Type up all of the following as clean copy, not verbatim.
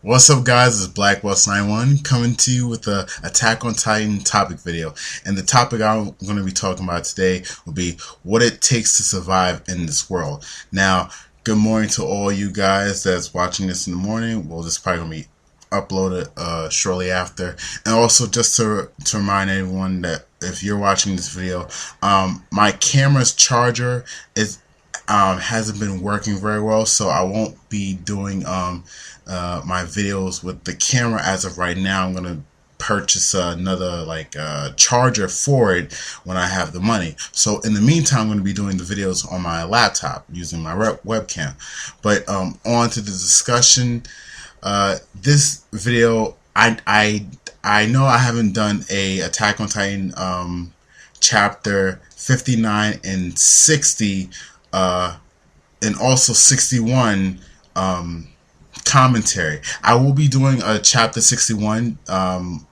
What's up, guys? It's Black West 91 coming to you with the Attack on Titan topic video. And the topic I'm going to be talking about today will be what it takes to survive in this world. Now, good morning to all you guys that's watching this in the morning. Well, this is probably going to be uploaded shortly after. And also, just to remind everyone that if you're watching this video, my camera's charger is hasn't been working very well, so I won't be doing my videos with the camera as of right now. I'm gonna purchase another charger for it when I have the money. So in the meantime, I'm going to be doing the videos on my laptop using my webcam. But on to the discussion. This video, I know I haven't done a Attack on Titan chapter 59 and 60 and also 61 commentary. I will be doing a chapter 61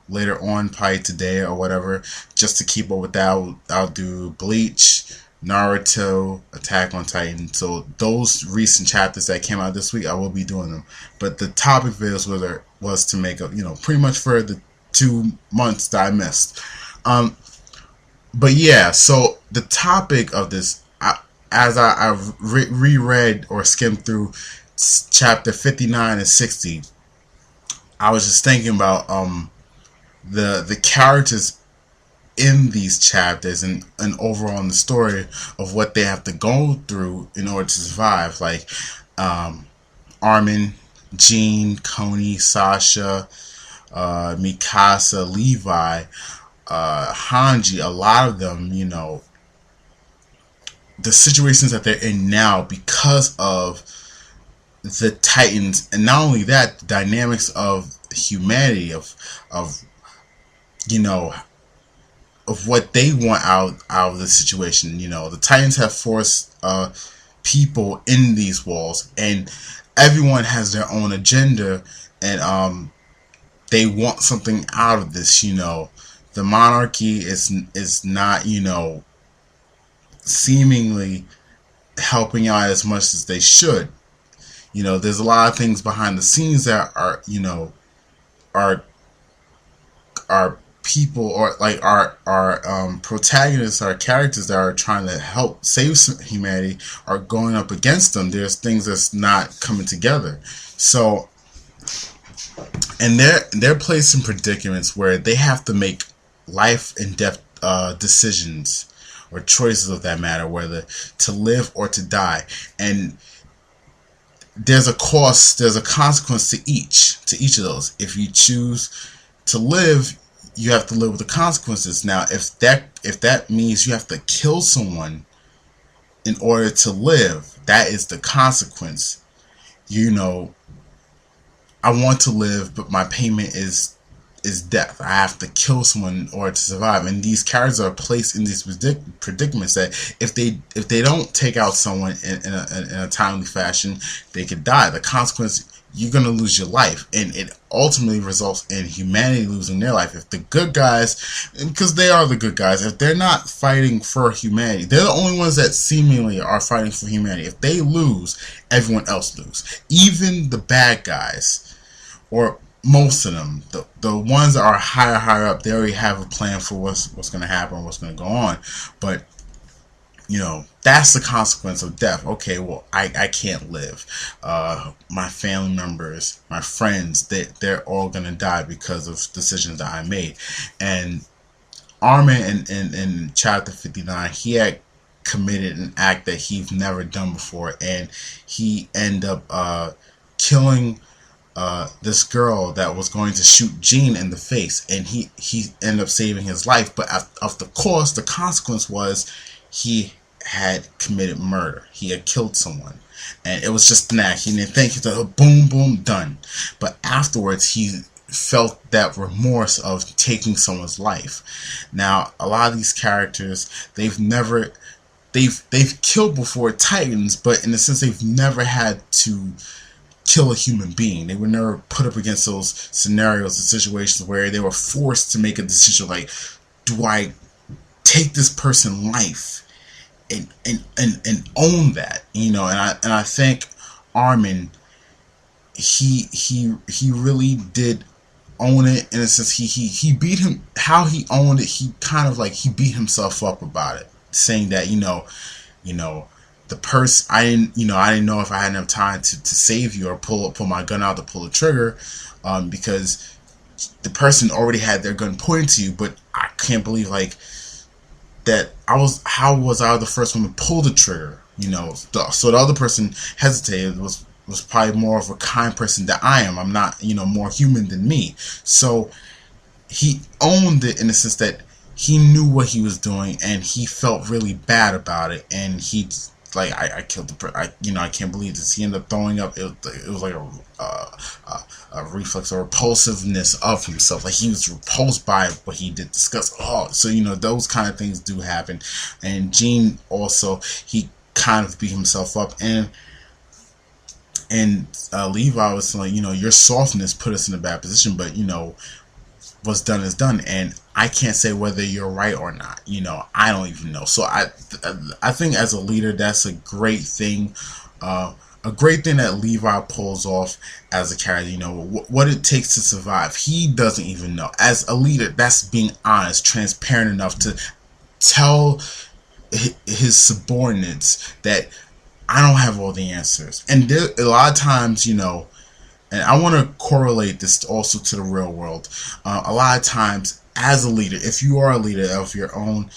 later on, probably today or whatever, just to keep up with that. I'll do Bleach, Naruto, Attack on Titan. So those recent chapters that came out this week, I will be doing them. But the topic videos was to make up, pretty much for the 2 months that I missed. But yeah, so the topic of this, as I reread or skimmed through chapter 59 and 60, I was just thinking about the characters in these chapters and overall in the story of what they have to go through in order to survive. Like Armin, Jean, Coney, Sasha, Mikasa, Levi, Hanji, a lot of them, the situations that they're in now because of the Titans, and not only that, the dynamics of humanity, of what they want out of the situation. The Titans have forced people in these walls, and everyone has their own agenda, and they want something out of this. The monarchy is not, seemingly helping out as much as they should. There's a lot of things behind the scenes that are people, or like our protagonists, our characters that are trying to help save humanity are going up against them. There's things that's not coming together. So, and they're placed in predicaments where they have to make life and death decisions, or choices of that matter, whether to live or to die. And there's a cost, there's a consequence to each of those. If you choose to live, you have to live with the consequences. Now, if that means you have to kill someone in order to live, that is the consequence. I want to live, but my payment is death. I have to kill someone in order to survive. And these characters are placed in these predicaments that if they don't take out someone in a timely fashion, they could die. The consequence, you're going to lose your life, and it ultimately results in humanity losing their life. If the good guys, because they are the good guys, if they're not fighting for humanity, they're the only ones that seemingly are fighting for humanity. If they lose, everyone else loses. Even the bad guys, or most of them, the ones that are higher up, they already have a plan for what's going to happen, what's going to go on. But that's the consequence of death. Okay, well, I can't live. My family members, my friends, they're all going to die because of decisions that I made. And Armin in chapter 59, he had committed an act that he's never done before, and he ended up killing this girl that was going to shoot Jean in the face, and he ended up saving his life. But of the course, the consequence was he had committed murder. He had killed someone, and it was just an act. He didn't think, he thought, boom, boom, done. But afterwards, he felt that remorse of taking someone's life. Now, a lot of these characters, they've killed before Titans, but in a sense, they've never had to kill a human being. They were never put up against those scenarios and situations where they were forced to make a decision like, do I take this person's life and own that? And I think Armin, he really did own it, in a sense. He beat him. How he owned it, he kind of like, he beat himself up about it, saying that, you know the person, I didn't know if I had enough time to save you or pull my gun out to pull the trigger, because the person already had their gun pointed to you. But I can't believe, like, that how was I the first one to pull the trigger? So the other person hesitated, was probably more of a kind person than I am. I'm not, more human than me. So he owned it, in the sense that he knew what he was doing, and he felt really bad about it. And he, like, I killed I can't believe this. He ended up throwing up. It was like a reflex or repulsiveness of himself. Like, he was repulsed by what he did. Discuss. So those kind of things do happen. And Gene also, he kind of beat himself up, and Levi was like, your softness put us in a bad position, but what's done is done, and I can't say whether you're right or not. I don't even know. So I think as a leader, that's a great thing. A great thing that Levi pulls off as a character. What it takes to survive. He doesn't even know. As a leader, that's being honest, transparent enough to tell his subordinates that I don't have all the answers. And there, a lot of times, and I want to correlate this also to the real world. A lot of times, as a leader, if you are a leader of your own,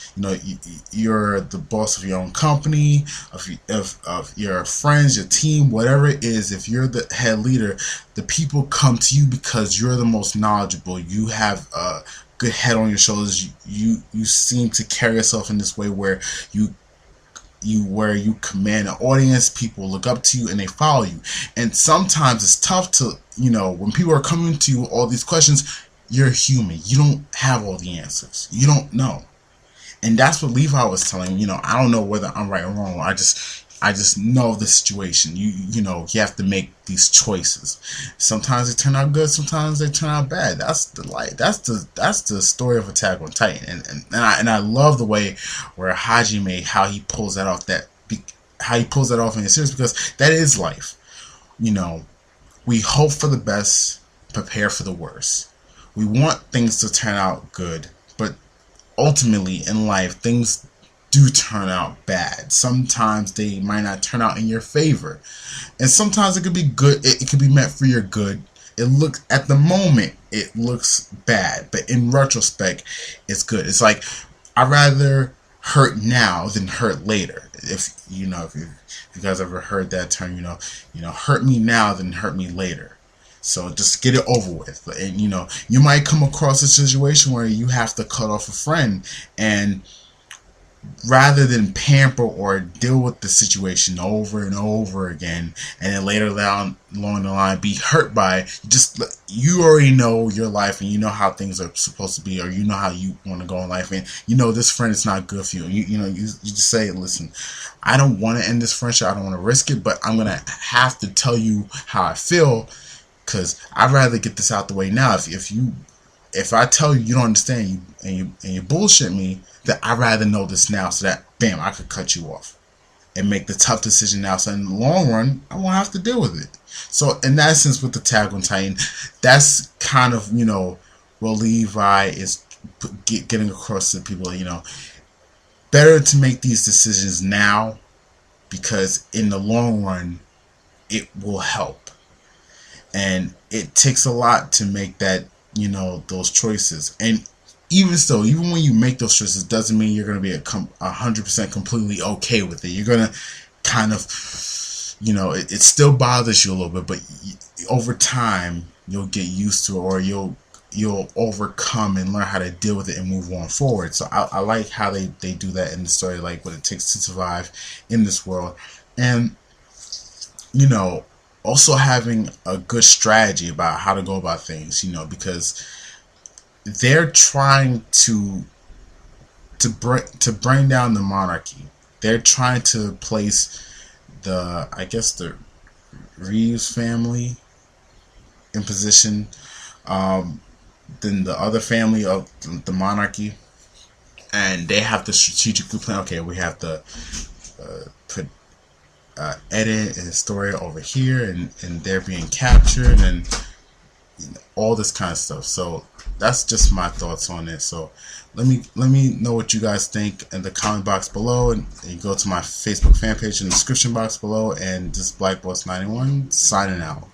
you're the boss of your own company, of your friends, your team, whatever it is. If you're the head leader, the people come to you because you're the most knowledgeable. You have a good head on your shoulders. You seem to carry yourself in this way where you command an audience. People look up to you and they follow you. And sometimes it's tough to, when people are coming to you with all these questions, you're human. You don't have all the answers. You don't know. And that's what Levi was telling me. I don't know whether I'm right or wrong. I just know the situation. You have to make these choices. Sometimes they turn out good, sometimes they turn out bad. That's the light. That's the story of Attack on Titan. And I love the way where Hajime, how he pulls that off in the series, because that is life. We hope for the best, prepare for the worst. We want things to turn out good, but ultimately in life, things do turn out bad. Sometimes they might not turn out in your favor, and sometimes it could be good. It could be meant for your good. At the moment it looks bad, but in retrospect it's good. It's like, I'd rather hurt now than hurt later. If you guys ever heard that term, hurt me now than hurt me later. So just get it over with. And you might come across a situation where you have to cut off a friend, and rather than pamper or deal with the situation over and over again, and then later down along the line be hurt by it, you already know your life, and you know how things are supposed to be, or you know how you want to go in life, and this friend is not good for you. You just say, listen, I don't want to end this friendship. I don't want to risk it, but I'm gonna have to tell you how I feel, because I'd rather get this out the way now. If I tell you don't understand, and you bullshit me, then I'd rather know this now, so that bam, I could cut you off and make the tough decision now, so in the long run I won't have to deal with it. So in that sense, with the Attack on Titan, that's kind of what Levi is getting across to people. Better to make these decisions now, because in the long run it will help. And it takes a lot to make that, those choices. And even still, even when you make those choices, doesn't mean you're going to be 100% completely okay with it. You're going to kind of, it still bothers you a little bit, but over time you'll get used to it, or you'll overcome and learn how to deal with it and move on forward. So I like how they do that in the story, like what it takes to survive in this world. And, also having a good strategy about how to go about things, because they're trying to bring down the monarchy. They're trying to place the Reeves family in position, then the other family of the monarchy, and they have to strategically plan. Okay, we have to put edit and story over here, and they're being captured, and all this kind of stuff. So that's just my thoughts on it. So let me know what you guys think in the comment box below, and you go to my Facebook fan page in the description box below. And this is Black Boss 91 signing out.